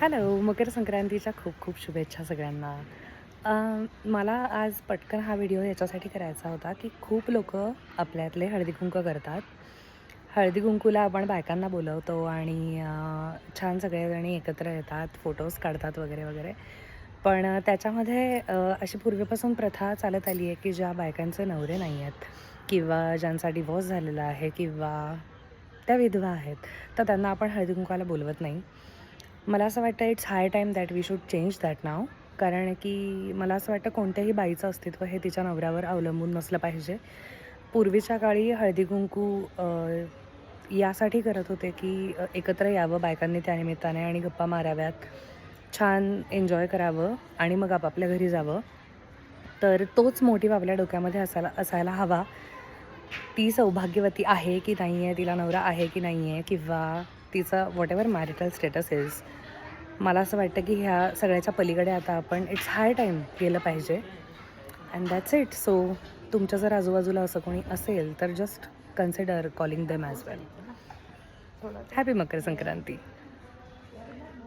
Hello, मकर संक्रांतीच्या खूप खूप शुभेच्छा सगळ्यांना. मला आज पटकन हा व्हिडिओ याच्यासाठी करायचा होता, की खूप लोकं आपल्यातले हळदी-कुंकू करतात. हळदी-कुंकूला आपण बायकांना बोलवतो आणि छान सगळेजणी एकत्र येतात, फोटोज काढतात वगैरे, वगैरे. पण त्याच्यामध्ये अशी पूर्वीपासून प्रथा चालत आली आहे, की ज्या बायकांचे नवरे नाही आहेत किंवा ज्यांचा डिव्होर्स झालेला आहे किंवा त्या विधवा आहेत, तर त्यांना आपण हळदी-कुंकवाला बोलवत नाही. मला असं वाटतं it's high time that we should change that now. कारण की मला असं वाटतं कोणत्याही बाईचं अस्तित्व हे तिच्या नवऱ्यावर अवलंबून नसलं पाहिजे. पूर्वीच्या काळी हळदी-कुंकू यासाठी करत होते की एकत्र यावं बायकांनी त्यानिमित्ताने आणि गप्पा माराव्यात, छान एन्जॉय करावं आणि मग आपापल्या घरी जावं. तर तोच मोटिव्ह आपल्या डोक्यामध्ये असायला असायला हवा. ती सौभाग्यवती आहे की नाही आहे, तिला नवरा आहे की नाही आहे किंवा तिचा व्हॉटएव्हर मॅरिटल स्टेटस इज. मला असं वाटतं की ह्या सगळ्याच्या पलीकडे आता आपण इट्स हाय टाईम गेलं पाहिजे अँड दॅट्स इट. सो तुमच्या जर आजूबाजूला असं कोणी असेल तर just consider calling them as well. Happy Makar Sankranti.